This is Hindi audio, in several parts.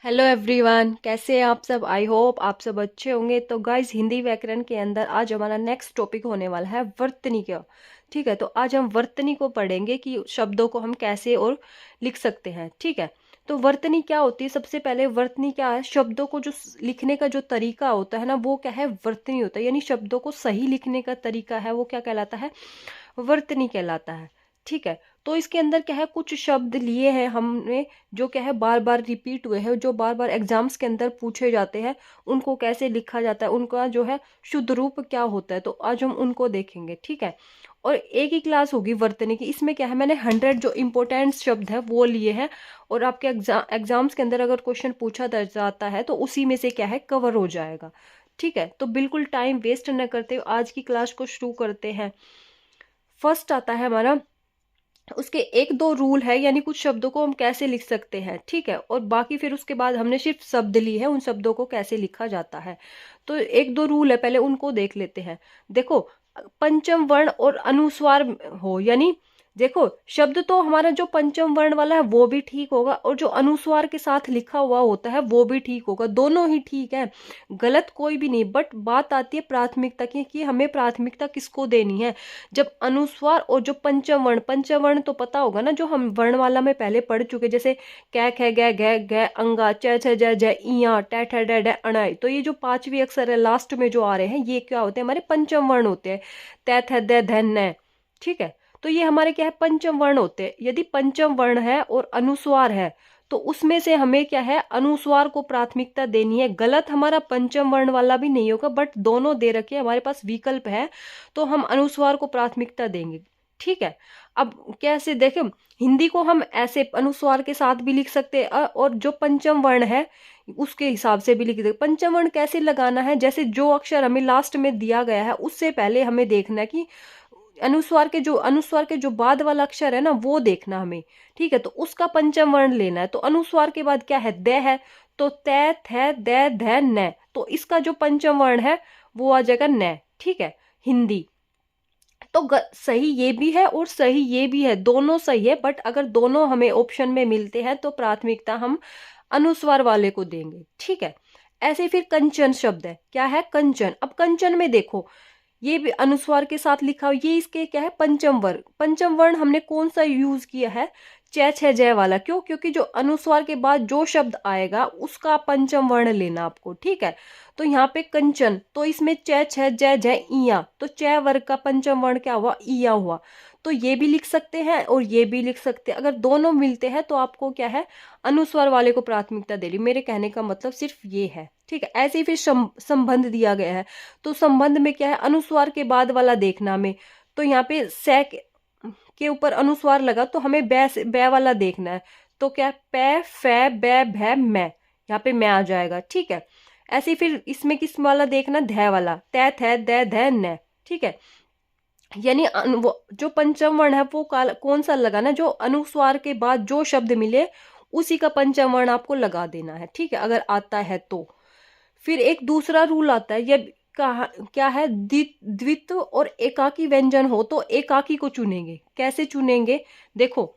हेलो एवरीवन, कैसे हैं आप सब। आई होप आप सब अच्छे होंगे। तो गाइस, हिंदी व्याकरण के अंदर आज हमारा नेक्स्ट टॉपिक होने वाला है वर्तनी का। ठीक है, तो आज हम वर्तनी को पढ़ेंगे कि शब्दों को हम कैसे और लिख सकते हैं। ठीक है, तो वर्तनी क्या होती है। सबसे पहले वर्तनी क्या है, शब्दों को जो लिखने का जो तरीका होता है ना, वो क्या है, वर्तनी होता है। यानी शब्दों को सही लिखने का तरीका है, वो क्या कहलाता है, वर्तनी कहलाता है। ठीक है, तो इसके अंदर क्या है, कुछ शब्द लिए हैं हमने जो क्या है बार बार रिपीट हुए हैं, जो बार बार एग्जाम्स के अंदर पूछे जाते हैं। उनको कैसे लिखा जाता है, उनका जो है शुद्ध रूप क्या होता है, तो आज हम उनको देखेंगे। ठीक है, और एक ही क्लास होगी वर्तनी की। इसमें क्या है, मैंने 100 जो इम्पोर्टेंट शब्द है वो लिए हैं, और आपके एग्जाम्स के अंदर अगर क्वेश्चन पूछा जाता है तो उसी में से क्या है कवर हो जाएगा। ठीक है, तो बिल्कुल टाइम वेस्ट न करते हुए आज की क्लास को शुरू करते हैं। फर्स्ट आता है हमारा, उसके एक दो रूल है, यानी कुछ शब्दों को हम कैसे लिख सकते हैं। ठीक है, और बाकी फिर उसके बाद हमने सिर्फ शब्द ली है, उन शब्दों को कैसे लिखा जाता है। तो एक दो रूल है, पहले उनको देख लेते हैं। देखो, पंचम वर्ण और अनुस्वार हो, यानी देखो शब्द तो हमारा जो पंचम वर्ण वाला है वो भी ठीक होगा, और जो अनुस्वार के साथ लिखा हुआ होता है वो भी ठीक होगा। दोनों ही ठीक है, गलत कोई भी नहीं। बट बात आती है प्राथमिकता की, कि हमें प्राथमिकता किसको देनी है। जब अनुस्वार और जो पंचम वर्ण, पंचम वर्ण तो पता होगा ना, जो हम वर्णमाला में पहले पढ़ चुके, जैसे कै खे गे घे घे अंगा च छ ज ज इया टे ठ डे डे अणाई। तो ये जो पांचवी अक्षर है लास्ट में जो आ रहे हैं, ये क्या होते हैं, हमारे पंचम वर्ण होते हैं। तै थ दै धन न। ठीक है, तो ये हमारे क्या है, पंचम वर्ण होते हैं। यदि पंचम वर्ण है और अनुस्वार है तो उसमें से हमें क्या है, अनुस्वार को प्राथमिकता देनी है। गलत हमारा पंचम वर्ण वाला भी नहीं होगा, बट दोनों दे रखे हमारे पास विकल्प है, तो हम अनुस्वार को प्राथमिकता देंगे। ठीक है, अब कैसे देखें, हिंदी को हम ऐसे अनुस्वार के साथ भी लिख सकते हैं, और जो पंचम वर्ण है उसके हिसाब से भी लिख सकते। पंचम वर्ण कैसे लगाना है, जैसे जो अक्षर हमें लास्ट में दिया गया है उससे पहले हमें देखना है कि अनुस्वार के जो बाद वाला अक्षर है ना, वो देखना हमें। ठीक है, तो उसका पंचम वर्ण लेना है। तो अनुस्वार के बाद क्या है, द है, तो तै थ दै ध न। तो इसका जो पंचम वर्ण है वो आ जाएगा न। ठीक है, हिंदी तो सही ये भी है और सही ये भी है, दोनों सही है। बट अगर दोनों हमें ऑप्शन में मिलते हैं तो प्राथमिकता हम अनुस्वार वाले को देंगे। ठीक है, ऐसे फिर कंचन शब्द है, क्या है, कंचन। अब कंचन में देखो, ये भी अनुस्वार के साथ लिखा हो, ये इसके क्या है, पंचम वर्ण। पंचम वर्ण हमने कौन सा यूज किया है, च छ जय वाला। क्यों, क्योंकि जो अनुस्वार के बाद जो शब्द आएगा उसका पंचम वर्ण लेना आपको। ठीक है, तो यहाँ पे कंचन, तो इसमें च छ जय जय इया, तो च वर्ग का पंचम वर्ण क्या हुआ, इया हुआ। तो ये भी लिख सकते हैं और ये भी लिख सकते हैं। अगर दोनों मिलते हैं तो आपको क्या है, अनुस्वार वाले को प्राथमिकता दे रही। मेरे कहने का मतलब सिर्फ ये है। ठीक है, ऐसे ही फिर संबंध दिया गया है, तो संबंध में क्या है, अनुस्वार के बाद वाला देखना हमें। तो यहाँ पे से के ऊपर अनुस्वार लगा तो हमें बै से बै वाला देखना है। तो क्या, पै फै बै भै मै, यहाँ पे मैं आ जाएगा। ठीक है, ऐसे ही फिर इसमें किस वाला देखना, ध वाला, तै थ दै ध न। ठीक है, यानी वो जो पंचम वर्ण है वो कौन सा लगाना, जो अनुस्वार के बाद जो शब्द मिले उसी का पंचम वर्ण आपको लगा देना है। ठीक है, अगर आता है तो। फिर एक दूसरा रूल आता है, ये कहा क्या है, द्वित्व और एकाकी व्यंजन हो तो एकाकी को चुनेंगे। कैसे चुनेंगे, देखो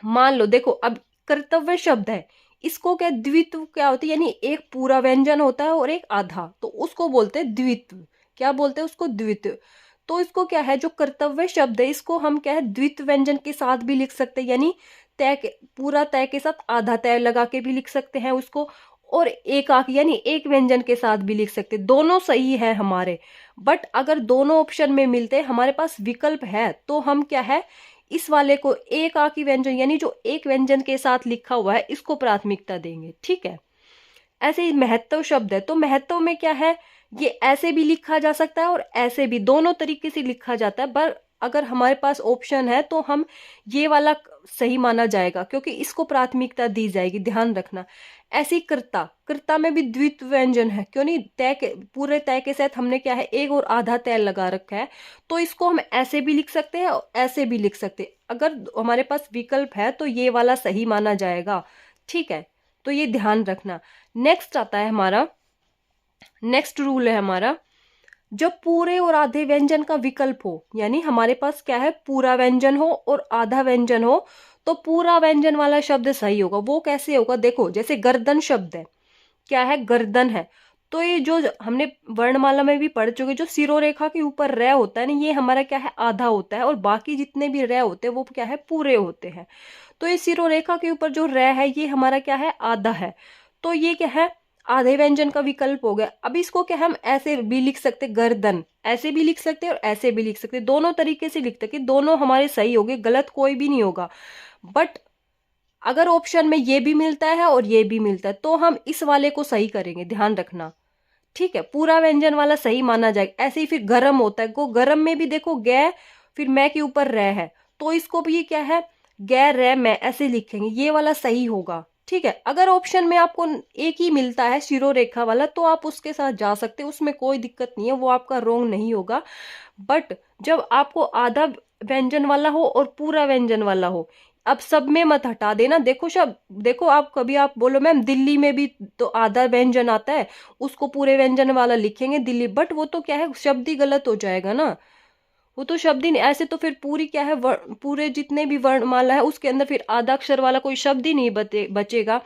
मान लो, देखो अब कर्तव्य शब्द है, इसको क्या, द्वित्व क्या होता है, यानी एक पूरा व्यंजन होता है और एक आधा, तो उसको बोलते हैं द्वित्व। क्या बोलते हैं उसको, द्वित्व। तो इसको क्या है, जो कर्तव्य शब्द है इसको हम क्या है, द्वित्व व्यंजन के साथ भी लिख सकते हैं, यानी पूरा तय के साथ आधा तय लगा के भी लिख सकते हैं उसको, और एकाक यानी एक व्यंजन के साथ भी लिख सकते हैं। दोनों सही है हमारे। बट अगर दोनों ऑप्शन में मिलते हैं, हमारे पास विकल्प है, तो हम क्या है, इस वाले को एक आकी व्यंजन, यानी जो एक व्यंजन के साथ लिखा हुआ है इसको प्राथमिकता देंगे। ठीक है, ऐसे ही महत्व शब्द है, तो महत्व में क्या है, ये ऐसे भी लिखा जा सकता है और ऐसे भी, दोनों तरीके से लिखा जाता है। पर अगर हमारे पास ऑप्शन है तो हम ये वाला सही माना जाएगा, क्योंकि इसको प्राथमिकता दी जाएगी, ध्यान रखना। ऐसी कर्ता, कर्ता में भी द्वित्व व्यंजन है, क्यों नहीं, तय के पूरे तय के साथ हमने क्या है, एक और आधा तय लगा रखा है, तो इसको हम ऐसे भी लिख सकते हैं और ऐसे भी लिख सकते हैं। अगर हमारे पास विकल्प है तो ये वाला सही माना जाएगा। ठीक है, तो ये ध्यान रखना। नेक्स्ट आता है हमारा, नेक्स्ट रूल है हमारा, जब पूरे और आधे व्यंजन का विकल्प हो, यानी हमारे पास क्या है, पूरा व्यंजन हो और आधा व्यंजन हो, तो पूरा व्यंजन वाला शब्द सही होगा। वो कैसे होगा, देखो जैसे गर्दन शब्द है, क्या है, गर्दन है। तो ये जो हमने वर्णमाला में भी पढ़ चुके, जो सिरोरेखा के ऊपर रे होता है ना, ये हमारा क्या है, आधा होता है, और बाकी जितने भी रे होते हैं वो क्या है, पूरे होते हैं। तो ये सिरोरेखा के ऊपर जो रे है ये हमारा क्या है, आधा है। तो ये क्या है, आधे व्यंजन का विकल्प हो गया। अब इसको क्या हम ऐसे भी लिख सकते, गर्दन, ऐसे भी लिख सकते हैं और ऐसे भी लिख सकते हैं, दोनों तरीके से लिखते हैं कि दोनों हमारे सही हो गए, गलत कोई भी नहीं होगा। बट अगर ऑप्शन में ये भी मिलता है और ये भी मिलता है तो हम इस वाले को सही करेंगे, ध्यान रखना, ठीक है। पूरा व्यंजन वाला सही माना जाएगा। ऐसे ही फिर गरम होता है, गो, गरम में भी देखो गे, फिर मैं के ऊपर रह है, तो इसको भी क्या है, गे रे मैं, ऐसे लिखेंगे, ये वाला सही होगा, ठीक है। अगर ऑप्शन में आपको एक ही मिलता है शिरोरेखा वाला तो आप उसके साथ जा सकते हैं, उसमें कोई दिक्कत नहीं है, वो आपका रोंग नहीं होगा। बट जब आपको आधा व्यंजन वाला हो और पूरा व्यंजन वाला हो, अब सब में मत हटा देना। देखो शब्द, देखो आप कभी आप बोलो मैम दिल्ली में भी तो आधा व्यंजन आता है, उसको पूरे व्यंजन वाला लिखेंगे दिल्ली, बट वो तो क्या है, शब्द ही गलत हो जाएगा ना, वो तो शब्द ही नहीं। ऐसे तो फिर पूरी क्या है, पूरे जितने भी वर्णमाला है उसके अंदर फिर आधा अक्षर वाला कोई शब्द ही नहीं बचेगा।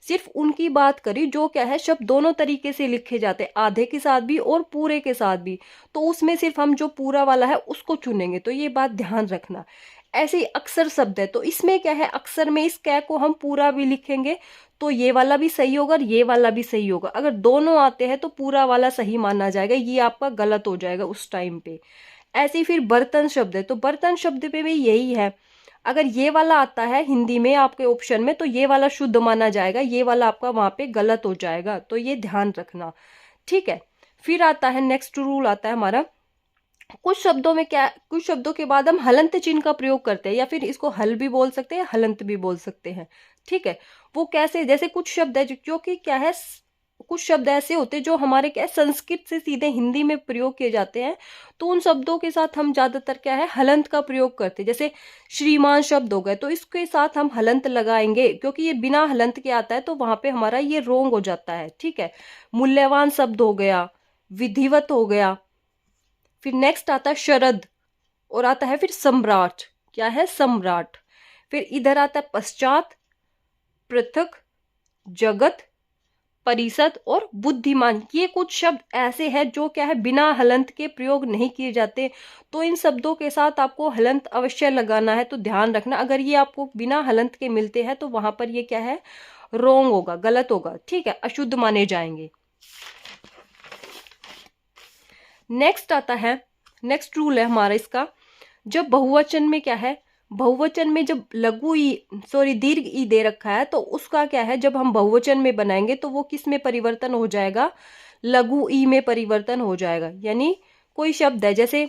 सिर्फ उनकी बात करी जो क्या है, शब्द दोनों तरीके से लिखे जाते हैं, आधे के साथ भी और पूरे के साथ भी, तो उसमें सिर्फ हम जो पूरा वाला है उसको चुनेंगे, तो ये बात ध्यान रखना। ऐसे ही अक्षर शब्द है, तो इसमें क्या है, अक्षर में इस कै को हम पूरा भी लिखेंगे तो ये वाला भी सही होगा और ये वाला भी सही होगा। अगर दोनों आते हैं तो पूरा वाला सही माना जाएगा, ये आपका गलत हो जाएगा उस टाइम पे। ऐसे ही फिर बर्तन शब्द है, तो बर्तन शब्द पे भी यही है, अगर ये वाला आता है हिंदी में आपके ऑप्शन में तो ये वाला शुद्ध माना जाएगा, ये वाला आपका वहां पे गलत हो जाएगा, तो ये ध्यान रखना, ठीक है। फिर आता है नेक्स्ट रूल आता है हमारा, कुछ शब्दों में क्या, कुछ शब्दों के बाद हम हलंत चिन्ह का प्रयोग करते हैं, या फिर इसको हल भी बोल सकते हैं, हलंत भी बोल सकते हैं, ठीक है। वो कैसे, जैसे कुछ शब्द है जो कि क्या है, कुछ शब्द ऐसे होते हैं जो हमारे क्या है, संस्कृत से सीधे हिंदी में प्रयोग किए जाते हैं, तो उन शब्दों के साथ हम ज्यादातर क्या है, हलंत का प्रयोग करते हैं। जैसे श्रीमान शब्द हो गए तो इसके साथ हम हलंत लगाएंगे, क्योंकि ये बिना हलंत के आता है तो वहां पे हमारा ये रोंग हो जाता है, ठीक है। मूल्यवान शब्द हो गया, विधिवत हो गया, फिर नेक्स्ट आता है शरद, और आता है फिर सम्राट, क्या है, सम्राट। फिर इधर आता है पश्चात, पृथक, जगत, परिषद और बुद्धिमान। ये कुछ शब्द ऐसे हैं जो क्या है, बिना हलंत के प्रयोग नहीं किए जाते, तो इन शब्दों के साथ आपको हलंत अवश्य लगाना है, तो ध्यान रखना। अगर ये आपको बिना हलंत के मिलते हैं तो वहां पर ये क्या है, रोंग होगा, गलत होगा, ठीक है, अशुद्ध माने जाएंगे। नेक्स्ट आता है, नेक्स्ट रूल है हमारा इसका, जब बहुवचन में क्या है, बहुवचन में जब लघु ई, सॉरी दीर्घ ई दे रखा है तो उसका क्या है, जब हम बहुवचन में बनाएंगे तो वो किस में परिवर्तन हो जाएगा, लघु ई में परिवर्तन हो जाएगा। यानी कोई शब्द है जैसे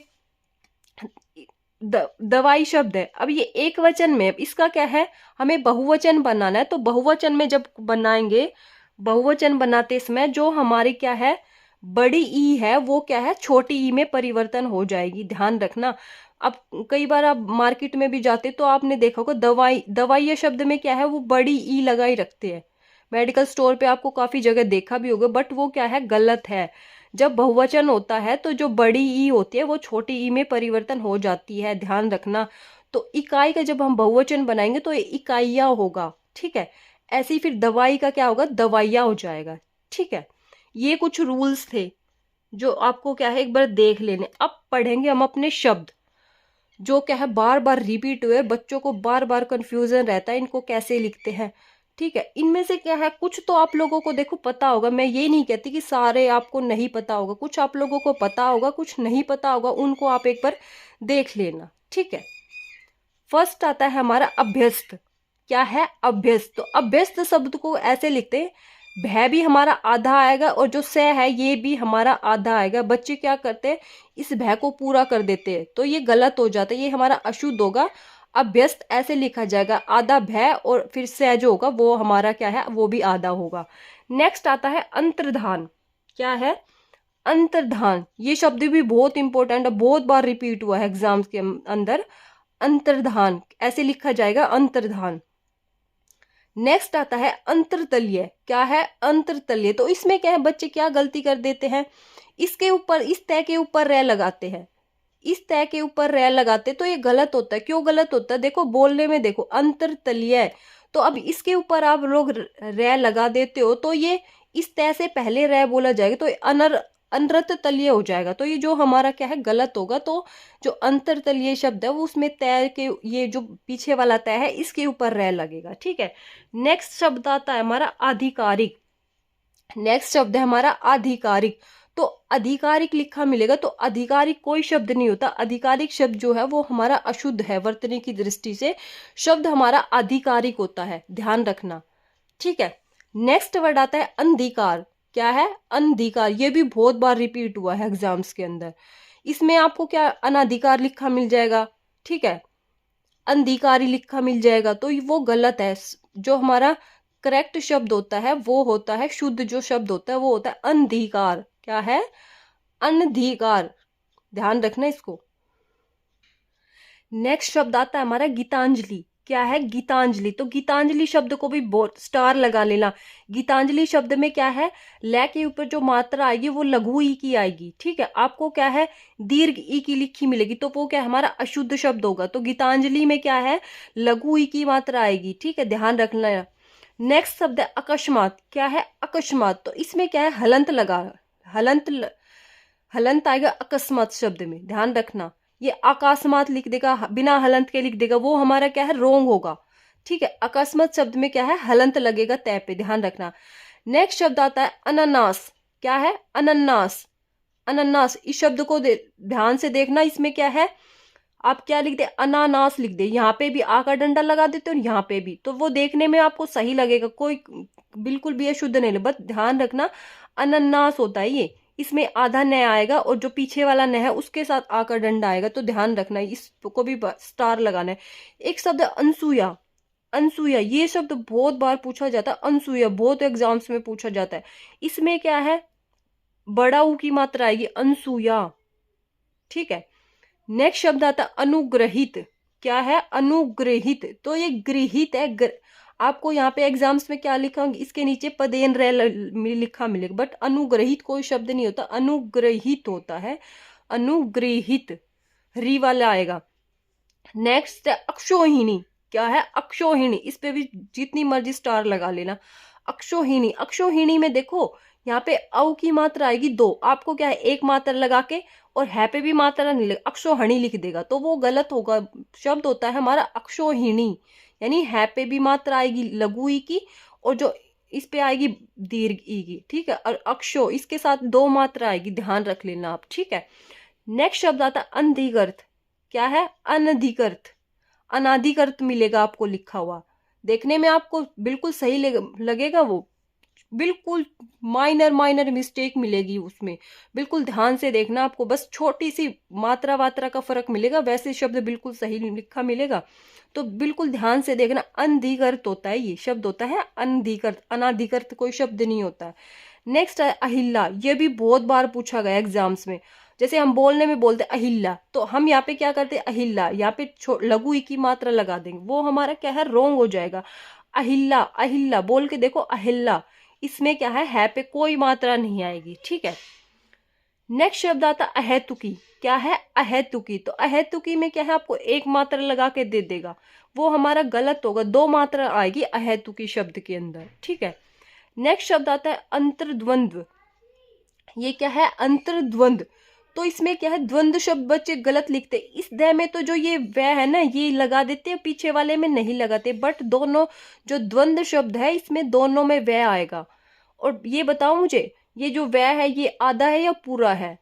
दवाई शब्द है, अब ये एक वचन में, अब इसका क्या है, हमें बहुवचन बनाना है, तो बहुवचन में जब बनाएंगे, बहुवचन बनाते समय जो हमारी क्या है, बड़ी ई है वो क्या है, छोटी ई में परिवर्तन हो जाएगी, ध्यान रखना। अब कई बार आप मार्केट में भी जाते तो आपने देखा होगा दवाई, दवाई शब्द में क्या है, वो बड़ी ई लगाई रखते हैं, मेडिकल स्टोर पे आपको काफी जगह देखा भी होगा, बट वो क्या है, गलत है। जब बहुवचन होता है तो जो बड़ी ई होती है वो छोटी ई में परिवर्तन हो जाती है, ध्यान रखना। तो इकाई का जब हम बहुवचन बनाएंगे तो ये इकाइया होगा, ठीक है। ऐसे ही फिर दवाई का क्या होगा, दवाइया हो जाएगा, ठीक है। ये कुछ रूल्स थे जो आपको क्या है, एक बार देख लेने। अब पढ़ेंगे हम अपने शब्द जो क्या है, बार बार रिपीट हुए, बच्चों को बार बार कंफ्यूजन रहता है इनको कैसे लिखते हैं, ठीक है। इनमें से क्या है, कुछ तो आप लोगों को देखो पता होगा, मैं ये नहीं कहती कि सारे आपको नहीं पता होगा, कुछ आप लोगों को पता होगा, कुछ नहीं पता होगा, उनको आप एक बार देख लेना, ठीक है। फर्स्ट आता है हमारा अभ्यस्त, क्या है, अभ्यस्त। तो अभ्यस्त शब्द को ऐसे लिखते हैं, भय भी हमारा आधा आएगा और जो स है ये भी हमारा आधा आएगा। बच्चे क्या करते हैं, इस भय को पूरा कर देते हैं, तो ये गलत हो जाता है, ये हमारा अशुद्ध होगा। अभ्यस्त ऐसे लिखा जाएगा, आधा भय और फिर स जो होगा वो हमारा क्या है, वो भी आधा होगा। नेक्स्ट आता है अंतर्धान, क्या है, अंतर्धान। ये शब्द भी बहुत इंपॉर्टेंट है, बहुत बार रिपीट हुआ है एग्जाम्स के अंदर। अंतर्धान ऐसे लिखा जाएगा, अंतर्धान। नेक्स्ट आता है अंतरतलीय, क्या है, अंतरतलीय। तो इसमें क्या है, बच्चे क्या गलती कर देते हैं, इसके ऊपर, इस तय के ऊपर रे लगाते हैं, इस तय के ऊपर रै लगाते तो ये गलत होता है। क्यों गलत होता है? देखो बोलने में, देखो अंतरतलीय, तो अब इसके ऊपर आप लोग रै लगा देते हो तो ये इस तय से पहले रै बोला जाएगा तो ये अनर्थ तलीय हो जाएगा। तो ये जो हमारा क्या है, गलत होगा। तो जो अंतरतलीय शब्द है वो उसमें तय के, ये जो पीछे वाला तय है इसके ऊपर रै लगेगा। ठीक है, नेक्स्ट शब्द आता है हमारा आधिकारिक। नेक्स्ट शब्द है हमारा आधिकारिक। तो आधिकारिक लिखा मिलेगा, तो आधिकारिक कोई शब्द नहीं होता। आधिकारिक शब्द जो है वो हमारा अशुद्ध है वर्तनी की दृष्टि से, शब्द हमारा आधिकारिक होता है, ध्यान रखना। ठीक है, नेक्स्ट वर्ड आता है अंधिकार। क्या है? अंधिकार। ये भी बहुत बार रिपीट हुआ है एग्जाम्स के अंदर। इसमें आपको क्या, अनाधिकार लिखा मिल जाएगा। ठीक है, अंधिकारी लिखा मिल जाएगा, तो वो गलत है। जो हमारा करेक्ट शब्द होता है वो होता है, शुद्ध जो शब्द होता है वो होता है अंधिकार। क्या है? अनधिकार, ध्यान रखना इसको। नेक्स्ट शब्द आता है हमारा गीतांजलि। क्या है? गीतांजलि। तो गीतांजलि शब्द को भी स्टार लगा लेना। गीतांजलि शब्द में क्या है, ल के ऊपर जो मात्रा आएगी वो लघु ई की आएगी। ठीक है, आपको क्या है, दीर्घ ई की लिखी मिलेगी, तो वो क्या हमारा अशुद्ध शब्द होगा। तो गीतांजलि में क्या है, लघु ई की मात्रा आएगी। ठीक है, ध्यान रखना। नेक्स्ट शब्द है अकस्मात। क्या है? अकस्मात। तो इसमें क्या है, हलंत लगा, हलंत आएगा अकस्मात शब्द में, ध्यान रखना। ये अकस्मात लिख देगा, बिना हलंत के लिख देगा, वो हमारा क्या है, रोंग होगा। ठीक है, अकस्मात शब्द में क्या है, हलंत लगेगा तय पे, ध्यान रखना। नेक्स्ट शब्द आता है अनानास। क्या है? अनानास। अनानास, इस शब्द को ध्यान से देखना। इसमें क्या है, आप क्या लिख दे, अनानास लिख दे। यहाँ पे भी आ का डंडा लगा देते हो और यहाँ पे भी, तो वो देखने में आपको सही लगेगा, कोई बिल्कुल भी अशुद्ध नहीं, बस ध्यान रखना अनानास होता है ये। इसमें आधा न आएगा और जो पीछे वाला न है उसके साथ आ का डंडा आएगा, तो ध्यान रखना, इसको भी स्टार लगाना है। एक शब्द है अनसुया। अनसुया, ये शब्द बहुत बार पूछा जाता है। अनसुया बहुत एग्जाम्स में पूछा जाता है। इसमें क्या है, बड़ा ऊ की मात्रा आएगी, अनसुया। ठीक है, नेक्स्ट शब्द आता है अनुग्रहित। क्या है? अनुग्रहित। तो ये गृहित है। आपको यहाँ पे एग्जाम्स में क्या लिखा होंगे, इसके नीचे पदेन रे लिखा मिलेगा, बट अनुग्रहित कोई शब्द नहीं होता, अनुग्रहित होता है। अनुग्रहित, री वाला आएगा। नेक्स्ट है अक्षोहिणी। क्या है? अक्षोहिणी। इस पे भी जितनी मर्जी स्टार लगा लेना। अक्षोहिणी। अक्षोहिणी में देखो यहाँ पे औ की मात्रा आएगी 2, आपको क्या है, एक मात्रा लगा के और है पे भी मात्रा नहीं लगा, अक्षोहिणी लिख देगा, तो वो गलत होगा। शब्द होता है हमारा अक्षोहिणी, यानी है पे भी मात्रा आएगी लघु ई की और जो इस पे आएगी दीर्घ ई की। ठीक है, और अक्षो, इसके साथ 2 मात्रा आएगी, ध्यान रख लेना आप। ठीक है, नेक्स्ट शब्द आता है अनधिकृत। क्या है? अनधिकृत। अनाधिकृत मिलेगा आपको लिखा हुआ, देखने में आपको बिल्कुल सही लगेगा, वो बिल्कुल माइनर मिस्टेक मिलेगी उसमें, बिल्कुल ध्यान से देखना। आपको बस छोटी सी मात्रा वात्रा का फर्क मिलेगा, वैसे शब्द बिल्कुल सही लिखा मिलेगा, तो बिल्कुल ध्यान से देखना। अनधिकृत होता है ये शब्द, होता है अनधिकृत, अनाधिकृत कोई शब्द नहीं होता है। नेक्स्ट है अहिल्ला। ये भी बहुत बार पूछा गया एग्जाम्स में। जैसे हम बोलने में बोलते अहिल्ला, तो हम यहाँ पे क्या करते हैं, अहिल्ला, यहाँ पे लघु ई की मात्रा लगा देंगे, वो हमारा क्या है, रोंग हो जाएगा। अहिल्ला, अहिल्ला बोल के देखो, अहिल्ला, इसमें क्या है पे कोई मात्रा नहीं आएगी। ठीक है, नेक्स्ट शब्द आता अहेतुकी। क्या है? अहेतुकी। तो अहेतुकी में क्या है, आपको एक मात्रा लगा के दे देगा, वो हमारा गलत होगा, 2 मात्रा आएगी अहेतुकी शब्द के अंदर। ठीक है, नेक्स्ट शब्द आता है अंतर्द्वंद्व। ये क्या है? अंतर्द्वंद्व। तो इसमें क्या है, द्वंद्व शब्द बच्चे गलत लिखते, इस द में तो जो ये वह है ना, ये लगा देते हैं, पीछे वाले में नहीं लगाते, बट दोनों जो द्वंद्व शब्द है इसमें दोनों में वह आएगा। और ये बताओ मुझे, ये जो वह है ये आधा है या पूरा है?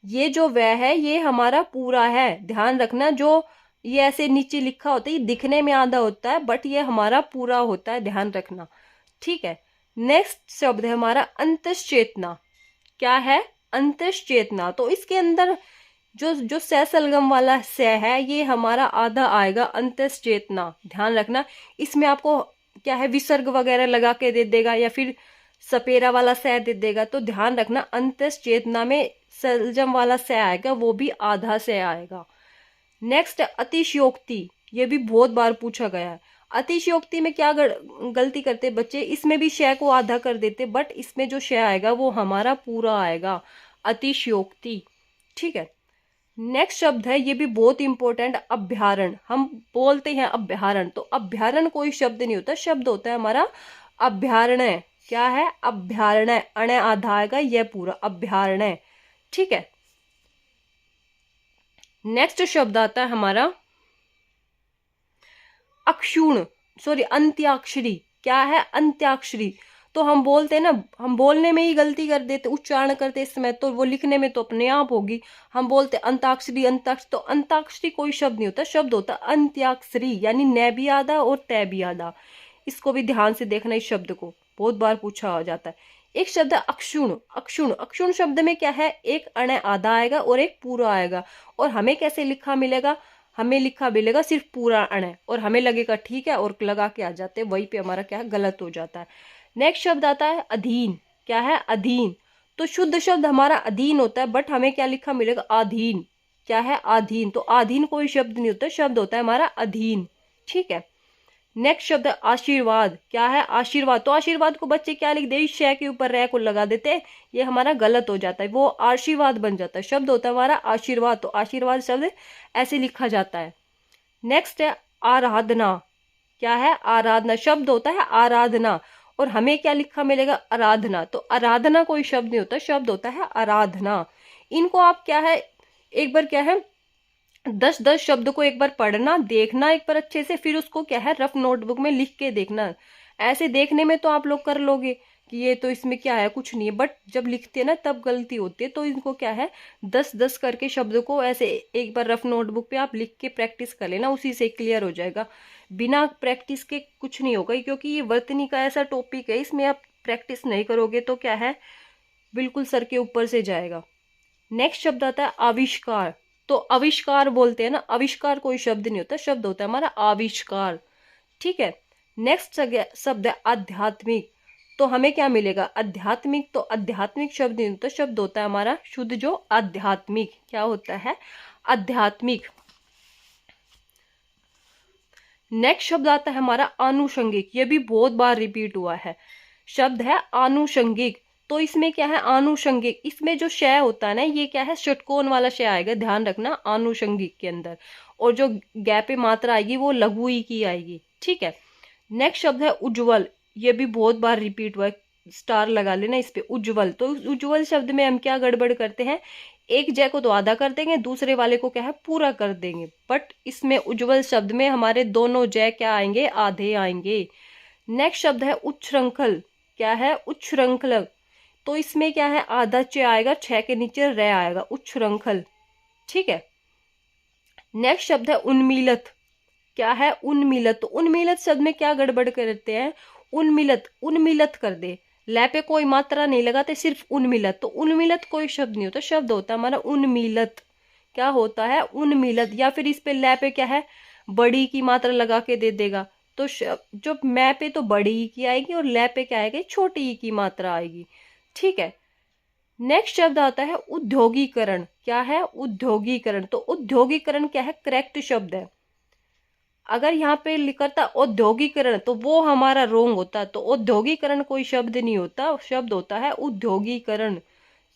ये जो वह है ये हमारा पूरा है, ध्यान रखना। जो ये ऐसे नीचे लिखा होता है ये दिखने में आधा होता है, बट ये हमारा पूरा होता है, ध्यान रखना। ठीक है, नेक्स्ट शब्द है हमारा अंतश्चेतना। क्या है? अंतश्चेतना। तो इसके अंदर जो जो सलगम वाला स है ये हमारा आधा आएगा, अंतश्चेतना, ध्यान रखना। इसमें आपको क्या है, विसर्ग वगैरह लगा के दे देगा या फिर सपेरा वाला स दे देगा, तो ध्यान रखना अंतश्चेतना में सलजम वाला स आएगा, वो भी आधा से आएगा। नेक्स्ट अतिशयोक्ति। ये भी बहुत बार पूछा गया है। अतिशयोक्ति में क्या गलती करते बच्चे, इसमें भी श को आधा कर देते, बट इसमें जो श आएगा वो हमारा पूरा आएगा, अतिशयोक्ति। ठीक है, नेक्स्ट शब्द है, ये भी बहुत इंपॉर्टेंट, अभ्यारण। हम बोलते हैं अभ्यारण, तो अभ्यारण कोई शब्द नहीं होता, शब्द होता है हमारा अभ्यारण्य। क्या है? अभ्यारण्य। अण्य आधा आएगा, यह पूरा अभ्यारण्य। ठीक है। नेक्स्ट शब्द आता है हमारा अक्षुण, सॉरी अंत्याक्षरी। क्या है? अंत्याक्षरी। तो हम बोलते हैं ना, हम बोलने में ही गलती कर देते, उच्चारण करते इस समय, तो वो लिखने में तो अपने आप होगी। हम बोलते अंताक्षरी, अंताक्षरी, तो अंताक्षरी कोई शब्द नहीं होता, शब्द होता अंत्याक्षरी, यानी न भी आधा और तय भी आधा। इसको भी ध्यान से देखना, इस शब्द को बहुत बार पूछा हो जाता है। एक शब्द है अक्षुण। अक्षुण, अक्षुण शब्द में क्या है? एक अण्य आधा आएगा और एक पूरा आएगा। और हमें कैसे लिखा मिलेगा? हमें लिखा मिलेगा सिर्फ पूरा अण्य, और हमें लगेगा ठीक है, और लगा के आ जाते हैं, वहीं पे हमारा क्या है? गलत हो जाता है। नेक्स्ट शब्द आता है अधीन। क्या है? अधीन। तो शुद्ध शब्द हमारा अधीन होता है, बट हमें क्या लिखा मिलेगा? अधीन। क्या है? अधीन। तो अधीन कोई शब्द नहीं होता, शब्द होता है हमारा अधीन। ठीक है। नेक्स्ट शब्द है आशीर्वाद। क्या है? आशीर्वाद। तो आशीर्वाद को बच्चे क्या लिख दे? शय के ऊपर रै को लगा देते, ये हमारा गलत हो जाता है, वो आशीर्वाद बन जाता है, शब्द होता है हमारा आशीर्वाद। तो आशीर्वाद शब्द ऐसे लिखा जाता है। नेक्स्ट है आराधना। क्या है? आराधना। शब्द होता है आराधना, और हमें क्या लिखा मिलेगा? आराधना। तो आराधना कोई शब्द नहीं होता, शब्द होता है आराधना। इनको आप क्या है, एक बार क्या है, 10-10 शब्द को एक बार पढ़ना, देखना एक बार अच्छे से, फिर उसको क्या है, रफ नोटबुक में लिख के देखना। ऐसे देखने में तो आप लोग कर लोगे कि ये तो इसमें क्या है, कुछ नहीं है, बट जब लिखते हैं ना तब गलती होती है। तो इनको क्या है, 10-10 करके शब्द को ऐसे एक बार रफ नोटबुक पे आप लिख के प्रैक्टिस कर लेना, उसी से क्लियर हो जाएगा। बिना प्रैक्टिस के कुछ नहीं होगा, क्योंकि ये वर्तनी का ऐसा टॉपिक है, इसमें आप प्रैक्टिस नहीं करोगे तो क्या है, बिल्कुल सर के ऊपर से जाएगा। नेक्स्ट शब्द आता है आविष्कार। तो आविष्कार बोलते हैं ना, आविष्कार कोई शब्द नहीं होता, शब्द होता है हमारा आविष्कार। ठीक है। नेक्स्ट शब्द है आध्यात्मिक। तो हमें क्या मिलेगा? आध्यात्मिक। तो आध्यात्मिक शब्द नहीं होता, शब्द होता है हमारा शुद्ध जो आध्यात्मिक। क्या होता है? आध्यात्मिक। नेक्स्ट शब्द आता है हमारा आनुषंगिक। ये भी बहुत बार रिपीट हुआ है, शब्द है आनुषंगिक। तो इसमें क्या है? आनुषंगिक, इसमें जो शय होता है ना, ये क्या है, षटकोण वाला शय आएगा, ध्यान रखना आनुषंगिक के अंदर। और जो गै पे मात्रा आएगी वो लघु ई की आएगी। ठीक है। नेक्स्ट शब्द है उज्ज्वल। ये भी बहुत बार रिपीट हुआ है, स्टार लगा लेना इस पे, उज्ज्वल। तो उज्ज्वल शब्द में हम क्या गड़बड़ करते हैं, एक जय को तो आधा कर देंगे, दूसरे वाले को क्या है, पूरा कर देंगे। बट इसमें उज्ज्वल शब्द में हमारे दोनों जय क्या आएंगे? आधे आएंगे। नेक्स्ट शब्द है उच्छृंखल। क्या है? उच्छृंखल। तो इसमें क्या है, आधा च आएगा, छह के नीचे रे आएगा, उच्छृंखल। ठीक है। नेक्स्ट शब्द है उन्मीलित। क्या है? उन्मीलित। तो उन्मीलित शब्द में क्या गड़बड़ करते हैं, उन्मीलित, उन्मीलित कर दे, लै पे कोई मात्रा नहीं लगाते, सिर्फ उन्मीलित। तो उन्मीलित कोई शब्द नहीं होता, शब्द होता है हमारा उन्मीलित। क्या होता है? उन्मीलित। या फिर इस पे लै पे क्या है, बड़ी की मात्रा लगा के दे देगा, तो जो मै पे तो बड़ी ई की आएगी, और लै पे क्या आएगी, छोटी ई की मात्रा आएगी। ठीक है। नेक्स्ट शब्द आता है उद्योगीकरण। क्या है? उद्योगीकरण। तो उद्योगीकरण क्या है, करेक्ट शब्द है। अगर यहाँ पे लिखा था औद्योगिकरण, तो वो हमारा रोंग होता। तो औद्योगिकरण कोई शब्द नहीं होता, शब्द होता है उद्योगीकरण।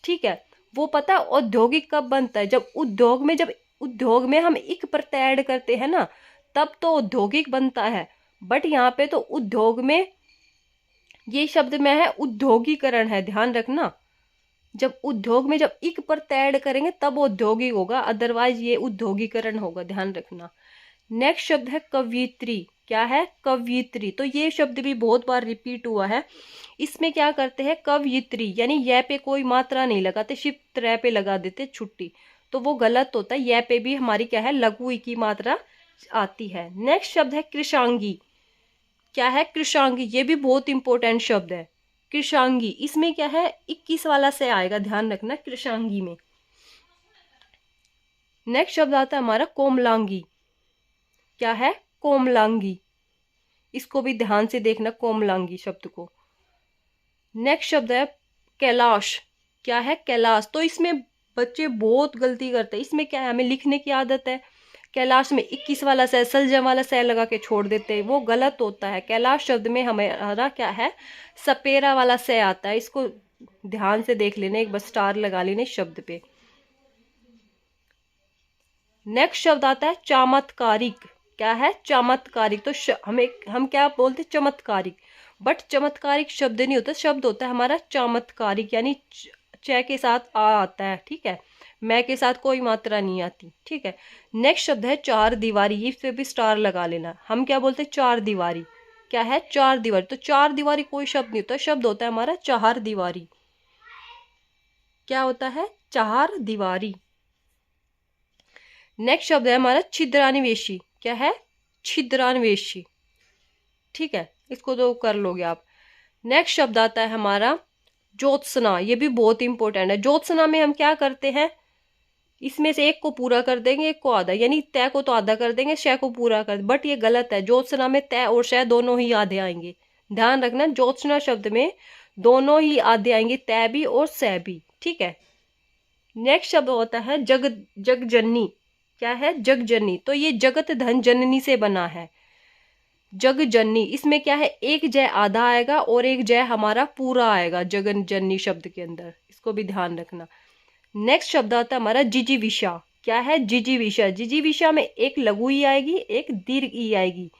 ठीक है। वो पता है औद्योगिक कब बनता है, जब उद्योग में हम इक प्रत्यय ऐड करते हैं ना, तब तो औद्योगिक बनता है। बट यहाँ पे तो उद्योग में, ये शब्द में है उद्योगीकरण है, ध्यान रखना। जब उद्योग में जब इक प्रत्यय ऐड करेंगे तब औद्योगिक होगा, अदरवाइज ये उद्योगीकरण होगा, ध्यान रखना। नेक्स्ट शब्द है कवियत्री। क्या है? कवियत्री। तो ये शब्द भी बहुत बार रिपीट हुआ है। इसमें क्या करते हैं, कवियत्री, यानी ये पे कोई मात्रा नहीं लगाते, सिर्फ त्रै पे लगा देते छुट्टी, तो वो गलत होता है। ये पे भी हमारी क्या है, लघु ई की मात्रा आती है। नेक्स्ट शब्द है कृशांगी। क्या है? कृशांगी। ये भी बहुत इंपॉर्टेंट शब्द है, कृशांगी। इसमें क्या है, 21 वाला से आएगा, ध्यान रखना कृशांगी में। नेक्स्ट शब्द आता है हमारा कोमलांगी। क्या है? कोमलांगी। इसको भी ध्यान से देखना, कोमलांगी शब्द को। नेक्स्ट शब्द है कैलाश। क्या है? कैलाश। तो इसमें बच्चे बहुत गलती करते हैं, इसमें क्या है, हमें लिखने की आदत है, कैलाश में 21 वाला सै, सलजम वाला सै लगा के छोड़ देते हैं, वो गलत होता है। कैलाश शब्द में हमारा क्या है, सपेरा वाला सै आता है, इसको ध्यान से देख लेना, एक बस स्टार लगा लेने शब्द पे। नेक्स्ट शब्द आता है चमत्कारिक। क्या है? चमत्कारिक। तो हम क्या बोलते हैं? चमत्कारिक। बट चमत्कारिक शब्द नहीं होता, शब्द होता है हमारा चमत्कारिक, यानी च के साथ आ आता है। ठीक है, मैं के साथ कोई मात्रा नहीं आती। ठीक है, नेक्स्ट शब्द है चार दीवारी। इस पे भी स्टार लगा लेना। हम क्या बोलते हैं? चार दीवारी। क्या है? चार दीवारी। तो चार दीवारी कोई शब्द नहीं होता, शब्द होता है हमारा चार दीवारी। क्या होता है? चार दीवारी। नेक्स्ट शब्द है हमारा छिद्रान्वेषी। क्या है? छिद्रान्वेषी। ठीक है, इसको तो कर लोगे आप। नेक्स्ट शब्द आता है हमारा ज्योत्सना। ये भी बहुत इंपॉर्टेंट है। ज्योत्सना में हम क्या करते हैं? इसमें से एक को पूरा कर देंगे, एक को आधा, यानी तय को तो आधा कर देंगे, शय को पूरा कर। बट ये गलत है। ज्योत्सना में तय और शय दोनों ही आधे आएंगे। ध्यान रखना, ज्योत्सना शब्द में दोनों ही आधे आएंगे, तय भी और सह भी। ठीक है, नेक्स्ट शब्द होता है जगजननी। क्या है? जगजननी। तो ये जगत धन जननी से बना है। जगजननी, इसमें क्या है? एक जय आधा आएगा और एक जय हमारा पूरा आएगा जगन जननी शब्द के अंदर। इसको भी ध्यान रखना। नेक्स्ट शब्द आता है हमारा जिजीविषा। क्या है? जिजीविषा। जिजीविषा में एक लघु ई आएगी, एक दीर्घ ई आएगी।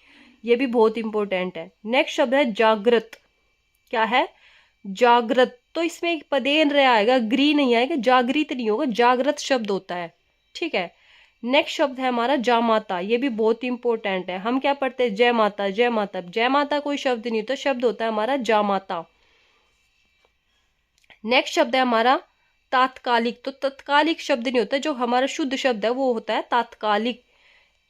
ये भी बहुत इंपॉर्टेंट है। नेक्स्ट शब्द है जागृत। क्या है? जागृत। तो इसमें एक पदेन रह आएगा, ग्री नहीं आएगा, जागृत नहीं होगा, जागृत शब्द होता है। ठीक है, नेक्स्ट शब्द है हमारा जामाता। ये भी बहुत इंपॉर्टेंट है। हम क्या पढ़ते हैं? जय माता, जय माता। जय माता कोई शब्द नहीं होता, शब्द होता है हमारा जामाता। नेक्स्ट शब्द है हमारा तात्कालिक। तो तत्कालिक शब्द नहीं होता, जो हमारा शुद्ध शब्द है वो होता है तात्कालिक।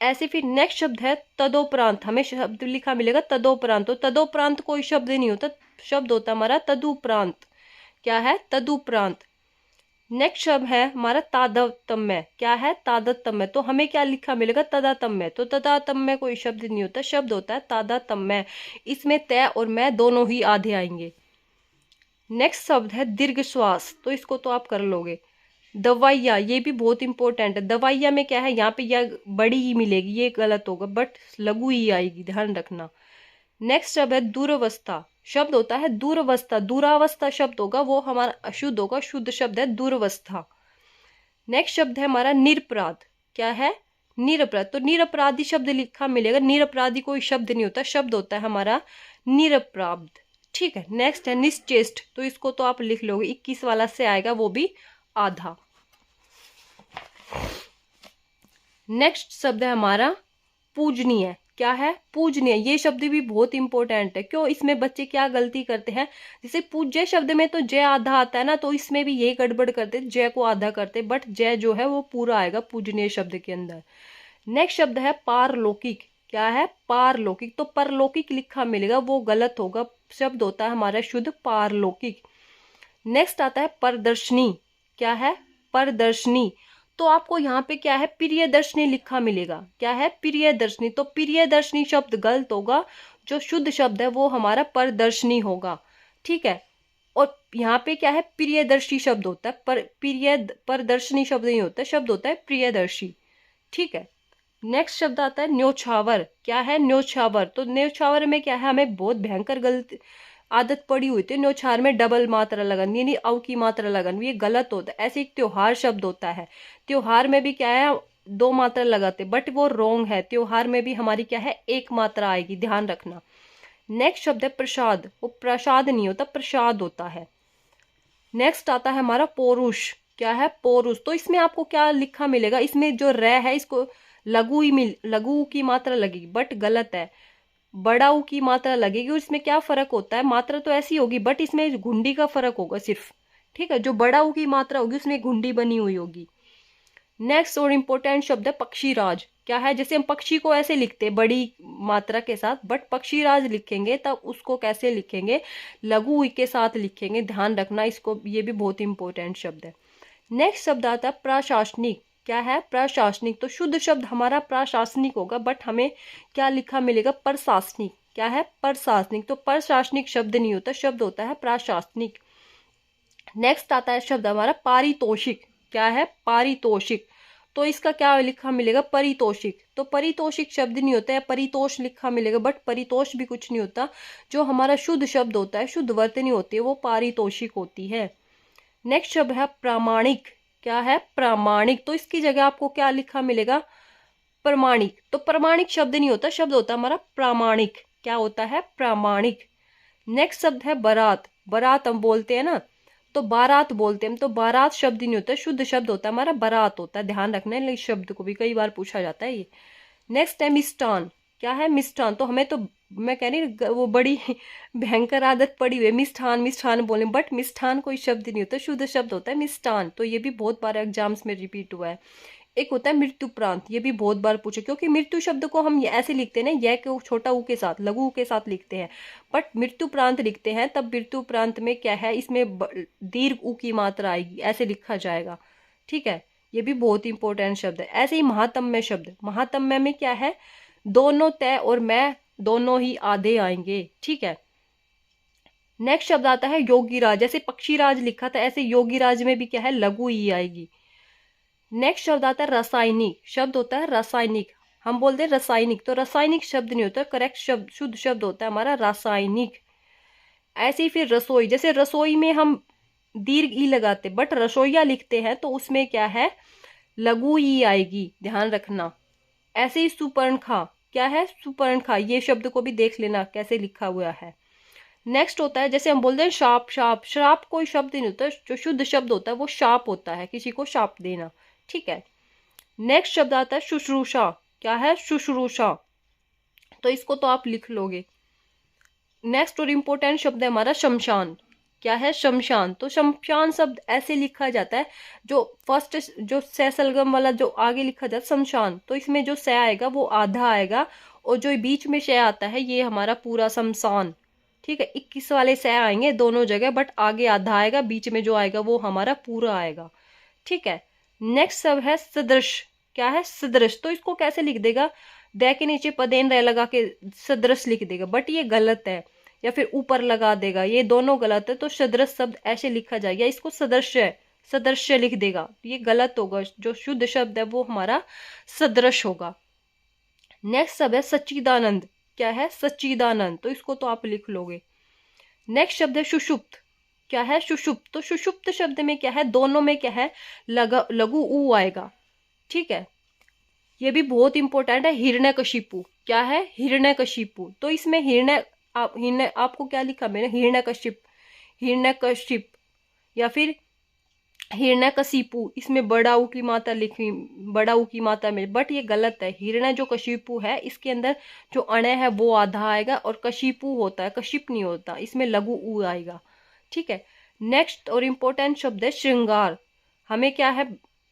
ऐसे फिर नेक्स्ट शब्द है तदोपरांत। हमें शब्द लिखा मिलेगा तदोपरांत। तो तदोपरांत कोई शब्द नहीं होता, शब्द होता है हमारा तदुपरांत। क्या है? तदुपरांत। नेक्स्ट शब्द है हमारा तादात्म्य। क्या है? तादात्म्य। तो हमें क्या लिखा मिलेगा? तदात्म्य। तो तदात्म्य कोई शब्द नहीं होता, शब्द होता है तादात्म्य। इसमें तय और मैं दोनों ही आधे आएंगे। नेक्स्ट शब्द है दीर्घ श्वास। तो इसको तो आप कर लोगे। दवाइया, ये भी बहुत इंपॉर्टेंट है। दवाइया में क्या है? यहाँ पे या बड़ी ही मिलेगी, ये गलत होगा, बट लघु ही आएगी, ध्यान रखना। नेक्स्ट शब्द है दूरवस्था। शब्द होता है दूरवस्था। दूरावस्था शब्द होगा, वो हमारा अशुद्ध होगा, शुद्ध शब्द है दूरवस्था। नेक्स्ट शब्द है हमारा निरपराध। क्या है? निरपराध। तो निरपराधी शब्द लिखा मिलेगा, निरपराधी कोई शब्द नहीं होता, शब्द होता है हमारा निरपराध। ठीक है, नेक्स्ट है निश्चेष्ट। तो इसको तो आप लिख लोगे, 21 वाला से आएगा, वो भी आधा। नेक्स्ट शब्द है हमारा पूजनीय। क्या है? पूजनीय। ये शब्द भी बहुत इंपॉर्टेंट है। क्यों? इसमें बच्चे क्या गलती करते हैं? जैसे पूज्य शब्द में तो जय आधा आता है ना, तो इसमें भी यही गड़बड़ करते, जय को आधा करते, बट जय जो है वो पूरा आएगा पूजनीय शब्द के अंदर। नेक्स्ट शब्द है पारलौकिक। क्या है? पारलौकिक। तो परलौकिक लिखा मिलेगा, वो गलत होगा, शब्द होता है हमारा शुद्ध पारलौकिक। नेक्स्ट आता है परदर्शनी। क्या है? परदर्शनी। तो आपको यहाँ पे क्या है? प्रियदर्शनी लिखा मिलेगा। क्या है? प्रियदर्शनी। तो प्रियदर्शनी शब्द गलत होगा, जो शुद्ध शब्द है वो हमारा परदर्शनी होगा। ठीक है, और यहाँ पे क्या है? प्रियदर्शी शब्द होता है, पर परदर्शनी शब्द नहीं होता, शब्द होता है प्रियदर्शी। ठीक है, नेक्स्ट शब्द आता है न्योछावर। क्या है? न्योछावर। तो न्योछावर में क्या है? हमें बहुत भयंकर गलती आदत पड़ी हुई थी न्योछावर में डबल मात्रा लगानी, यानी अव की मात्रा लगानी, ये गलत होता है। ऐसे एक त्योहार शब्द होता है, त्योहार में भी क्या है? दो मात्रा लगाते, बट वो रोंग है। त्योहार में भी हमारी क्या है? एक मात्रा आएगी, ध्यान रखना। नेक्स्ट शब्द है प्रसाद। वो प्रसाद नहीं होता, प्रसाद होता है। नेक्स्ट आता है हमारा पौरुष। क्या है? पौरुष। तो इसमें आपको क्या लिखा मिलेगा? इसमें जो रे है इसको लघु की मात्रा लगेगी, बट गलत है, बड़ा ऊ की मात्रा लगेगी। और इसमें क्या फर्क होता है? मात्रा तो ऐसी होगी, बट इसमें घुंडी का फर्क होगा सिर्फ। ठीक है, जो बड़ा ऊ की मात्रा होगी उसमें घुंडी बनी हुई होगी। नेक्स्ट और इम्पोर्टेंट शब्द है पक्षीराज। क्या है? जैसे हम पक्षी को ऐसे लिखते हैं बड़ी मात्रा के साथ, बट पक्षीराज लिखेंगे तब उसको कैसे लिखेंगे? लघु ई के साथ लिखेंगे, ध्यान रखना इसको, ये भी बहुत इंपॉर्टेंट शब्द है। नेक्स्ट शब्द आता है प्रशासनिक। क्या है? प्रशासनिक। तो शुद्ध शब्द हमारा प्रशासनिक होगा, बट हमें क्या लिखा मिलेगा? प्रशासनिक। क्या है? प्रशासनिक। तो प्रशासनिक शब्द नहीं होता, शब्द होता है प्रशासनिक। नेक्स्ट आता है शब्द हमारा पारितोषिक। क्या है? पारितोषिक। तो इसका क्या लिखा मिलेगा? परितोषिक। तो परितोषिक शब्द नहीं होता है, परितोष लिखा मिलेगा, बट परितोष भी कुछ नहीं होता। जो हमारा शुद्ध शब्द होता है, शुद्ध वर्तनी होती है, वो पारितोषिक होती है। नेक्स्ट शब्द है प्रामाणिक। क्या है, प्रामाणिक। तो इसकी जगह आपको क्या लिखा मिलेगा, प्रमाणिक। तो प्रमाणिक शब्द नहीं होता, शब्द होता है हमारा प्रामाणिक। क्या होता है, प्रामाणिक। नेक्स्ट शब्द है बारात। बारात हम बोलते हैं ना, तो बारात बोलते हैं हम, तो बारात शब्द नहीं होता, शुद्ध शब्द होता है हमारा बारात होता है। ध्यान रखना है, इस शब्द को भी कई बार पूछा जाता है ये। नेक्स्ट है मिष्ठान। क्या है, मिष्ठान। तो हमें तो, मैं कह रही वो बड़ी भयंकर आदत पड़ी हुई है मिष्ठान मिष्ठान बोले, बट मिष्ठान कोई शब्द नहीं होता, शुद्ध शब्द होता है मिष्ठान। तो ये भी बहुत बार एग्जाम्स में रिपीट हुआ है। एक होता है मृत्युप्रांत, ये भी बहुत बार पूछे, क्योंकि मृत्यु शब्द को हम ऐसे लिखते हैं ना, यह के छोटा ऊ के साथ, लघु ऊ के साथ लिखते हैं, बट मृत्युप्रांत लिखते हैं तब मृत्युप्रांत में क्या है, इसमें दीर्घ ऊ की मात्रा आएगी, ऐसे लिखा जाएगा। ठीक है, ये भी बहुत इंपॉर्टेंट शब्द है। ऐसे ही महातम्य शब्द। महातम्य में क्या है, दोनों तय और मैं दोनों ही आधे आएंगे। ठीक है। नेक्स्ट शब्द आता है योगीराज। जैसे पक्षीराज लिखा था, ऐसे योगीराज में भी क्या है, लघु ई आएगी। नेक्स्ट शब्द आता है रासायनिक। शब्द होता है रासायनिक, हम बोलते हैं रासायनिक, तो रासायनिक शब्द नहीं होता, करेक्ट शब्द, शुद्ध शब्द होता है हमारा रासायनिक। ऐसे ही फिर रसोई। जैसे रसोई में हम दीर्घ ई लगाते, बट रसोईया लिखते हैं तो उसमें क्या है, लघु ई आएगी, ध्यान रखना। ऐसे ही सुपर्णखा। क्या है, सुपर्णखा। ये शब्द को भी देख लेना कैसे लिखा हुआ है। नेक्स्ट होता है, जैसे हम बोलते हैं शाप। शाप, श्राप कोई शब्द नहीं होता, जो शुद्ध शब्द होता है वो शाप होता है, किसी को शाप देना। ठीक है। नेक्स्ट शब्द आता है शुश्रूषा। क्या है, शुश्रूषा। तो इसको तो आप लिख लोगे। नेक्स्ट और इम्पोर्टेंट शब्द है हमारा शमशान। क्या है, शमशान। तो शमशान शब्द ऐसे लिखा जाता है, जो फर्स्ट जो सलगम वाला जो आगे लिखा जाता है शमशान, तो इसमें जो स आएगा वो आधा आएगा, और जो बीच में श आता है ये हमारा पूरा शमशान। ठीक है, 21 वाले स आएंगे दोनों जगह, बट आगे आधा आएगा, बीच में जो आएगा वो हमारा पूरा आएगा। ठीक है। नेक्स्ट सब है सदृश। क्या है, सदृश। तो इसको कैसे लिख देगा, द के नीचे पदेन रह लगा के सदृश लिख देगा, बट ये गलत है, या फिर ऊपर लगा देगा, ये दोनों गलत है। तो सदृश शब्द ऐसे लिखा जाएगा, इसको सदृश्य, सदृश्य लिख देगा, ये गलत होगा। जो शुद्ध शब्द है वो हमारा सदृश होगा। नेक्स्ट शब्द है सच्चिदानंद। क्या है, सच्चिदानंद। तो इसको तो आप लिख लोगे। नेक्स्ट शब्द है सुषुप्त। क्या है, सुषुप्त। तो सुषुप्त शब्द में क्या है, दोनों में क्या है, लघु ऊ आएगा। ठीक है। ये भी बहुत इंपॉर्टेंट है, हिरण्यकशिपु। क्या है, हिरण्यकशिपु। तो इसमें हिरण्य आपको क्या लिखा मैंने, हिरण्यकशिप, हिरण्यकशिप, या फिर हिरण्यकशिपु। इसमें बड़ा ऊ की मात्रा लिखी, बड़ा ऊ की मात्रा में, बट ये गलत है। हिरण्य जो कशिपु है, इसके अंदर जो अणय है वो आधा आएगा, और कशिपु होता है, कशिप नहीं होता, इसमें लघु ऊ आएगा। ठीक है। नेक्स्ट और इम्पोर्टेंट शब्द है श्रृंगार। हमें क्या है,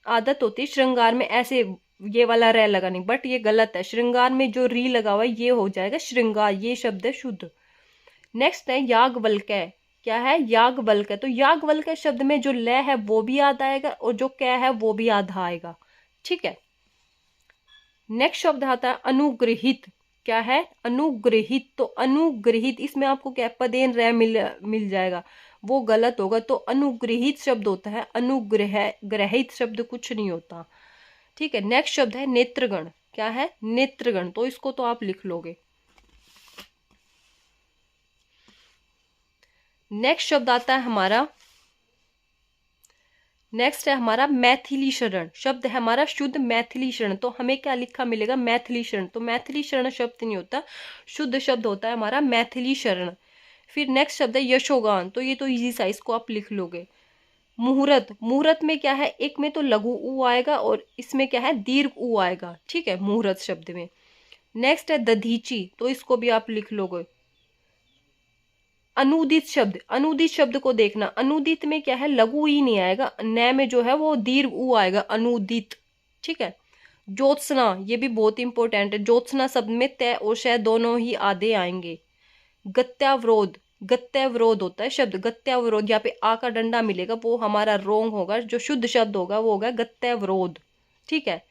आदत होती है श्रृंगार में ऐसे ये वाला रे लगानी, बट ये गलत है। श्रृंगार में जो री लगा हुआ है ये हो जाएगा श्रृंगार, ये शब्द है शुद्ध। नेक्स्ट है याज्ञवल्क्य। क्या है, याज्ञवल्क्य। तो याज्ञवल्क्य शब्द में जो ल है वो भी आधा आएगा, और जो क है वो भी आधा आएगा। ठीक है। नेक्स्ट शब्द आता है अनुग्रहित। क्या है, अनुग्रहित। तो अनुग्रहित, इसमें आपको क्या पदेन रह मिल जाएगा, वो गलत होगा। तो अनुग्रहित शब्द होता है, अनुग्रह ग्रहित शब्द कुछ नहीं होता। ठीक है। नेक्स्ट शब्द है नेत्रगण। क्या है, नेत्रगण। तो इसको तो आप लिख लोगे। नेक्स्ट शब्द आता है हमारा, नेक्स्ट है हमारा मैथिली शरण। शब्द है हमारा शुद्ध मैथिली शरण। तो हमें क्या लिखा मिलेगा, मैथिली शरण। तो मैथिली शरण शब्द नहीं होता, शुद्ध शब्द होता है हमारा मैथिली शरण। फिर नेक्स्ट शब्द है यशोगान। तो ये तो इजी सा, इसको आप लिख लोगे। मुहूर्त। मुहूर्त में क्या है, एक में तो लघु ऊ आएगा, और इसमें क्या है, दीर्घ ऊ आएगा। ठीक है, मुहूर्त शब्द में। नेक्स्ट है दधीची। तो इसको भी आप लिख लोगे। अनुदित शब्द। अनुदित शब्द को देखना, अनुदित में क्या है, लघु ही नहीं आएगा, न में जो है वो दीर्घ ऊ आएगा, अनुदित। ठीक है। ज्योत्सना, ये भी बहुत इंपॉर्टेंट है। ज्योत्सना शब्द में तय और शय दोनों ही आधे आएंगे। गत्यावरोध। गत्यावरोध होता है शब्द, गत्यावरोध। यहाँ पे आ का डंडा मिलेगा, वो हमारा रोंग होगा, जो शुद्ध शब्द होगा वो होगा गत्यावरोध। ठीक है।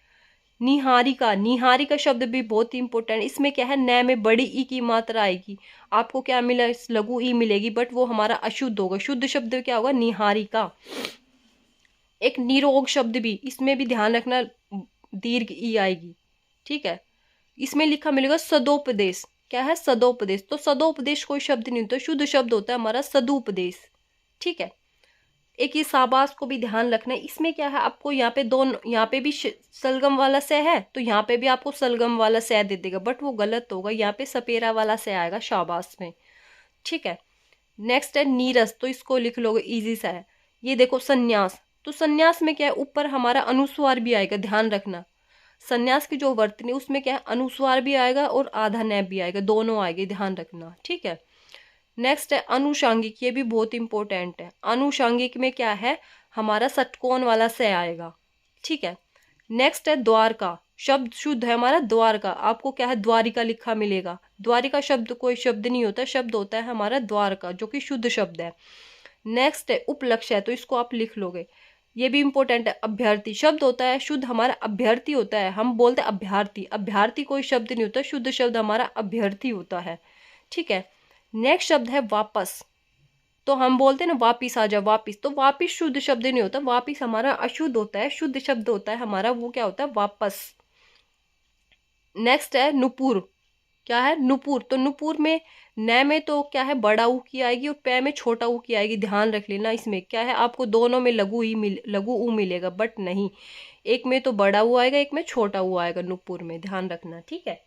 निहारिका। निहारिका शब्द भी बहुत इंपॉर्टेंट। इसमें क्या है, न में बड़ी ई की मात्रा आएगी, आपको क्या मिला, लघु ई मिलेगी, बट वो हमारा अशुद्ध होगा। शुद्ध शब्द क्या होगा, निहारिका। एक निरोग शब्द भी, इसमें भी ध्यान रखना, दीर्घ ई आएगी। ठीक है। इसमें लिखा मिलेगा सदोपदेश। क्या है, सदोपदेश। तो सदोपदेश कोई शब्द नहीं होता, शुद्ध शब्द होता है हमारा सदुपदेश। ठीक है। एक ये शाबाश को भी ध्यान रखना है। इसमें क्या है, आपको यहाँ पे यहाँ पे भी सलगम वाला से है तो यहाँ पे भी आपको सलगम वाला से दे देगा, बट वो गलत होगा, यहाँ पे सपेरा वाला से आएगा शाबाश में। ठीक है, नेक्स्ट है नीरस, तो इसको लिख लोगे, इजी सा है। ये देखो संन्यास, तो संन्यास में क्या है, ऊपर हमारा अनुस्वार भी आएगा, ध्यान रखना। संन्यास की जो वर्तनी उसमें क्या है, अनुस्वार भी आएगा और आधा नैप भी आएगा, दोनों आएंगे, ध्यान रखना। ठीक है, नेक्स्ट है अनुषांगिक, ये भी बहुत इंपॉर्टेंट है। अनुषांगिक में क्या है, हमारा षटकोण वाला से आएगा। ठीक है, नेक्स्ट है द्वारका, शब्द शुद्ध है हमारा द्वारका, आपको क्या है द्वारिका लिखा मिलेगा। द्वारिका शब्द कोई शब्द नहीं होता, शब्द होता है हमारा द्वारका जो कि शुद्ध शब्द है। नेक्स्ट है उपलक्ष्य है, तो इसको आप लिख लोगे, ये भी इंपॉर्टेंट है। अभ्यर्थी शब्द होता है शुद्ध हमारा अभ्यर्थी होता है, हम बोलते हैं अभ्यर्थी, अभ्यर्थी कोई शब्द नहीं होता, शुद्ध शब्द हमारा अभ्यर्थी होता है। ठीक है, नेक्स्ट शब्द है वापस, तो हम बोलते हैं ना वापिस आ जा, वापिस, तो वापिस शुद्ध शब्द नहीं होता, वापिस हमारा अशुद्ध होता है, शुद्ध शब्द होता है हमारा वो क्या होता है, वापस। नेक्स्ट है नुपुर, क्या है नुपुर, तो नुपुर में न में तो क्या है बड़ा ऊ की आएगी और पै में छोटा ऊ की आएगी, ध्यान रख लेना। इसमें क्या है, आपको दोनों में लघु ऊ मिलेगा, बट नहीं, एक में तो बड़ा ऊ आएगा, एक में छोटा ऊ आएगा नुपुर में, ध्यान रखना। ठीक है,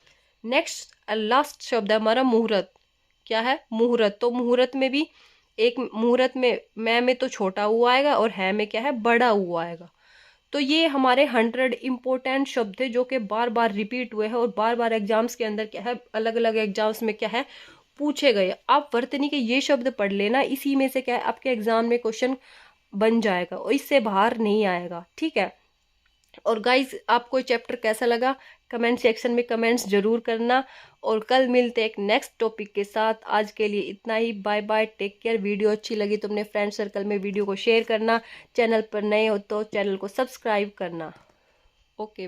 नेक्स्ट लास्ट शब्द है हमारा मुहूर्त, क्या है मुहूर्त, तो मुहूर्त में भी एक मुहूर्त में मैं में तो छोटा ऊ आएगा और है में क्या है बड़ा ऊ आएगा। तो ये हमारे 100 इंपॉर्टेंट शब्द थे जो कि बार बार रिपीट हुए हैं और बार बार एग्जाम्स के अंदर क्या है, अलग अलग एग्जाम्स में क्या है पूछे गए। आप वर्तनी के ये शब्द पढ़ लेना, इसी में से क्या है आपके एग्जाम में क्वेश्चन बन जाएगा और इससे बाहर नहीं आएगा। ठीक है, और गाइज आपको ये चैप्टर कैसा लगा कमेंट सेक्शन में कमेंट्स जरूर करना, और कल मिलते हैं एक नेक्स्ट टॉपिक के साथ। आज के लिए इतना ही, bye bye, take care. Video अच्छी लगी तो अपने फ्रेंड सर्कल में वीडियो को शेयर करना, चैनल पर नए हो तो चैनल को सब्सक्राइब करना। ओके।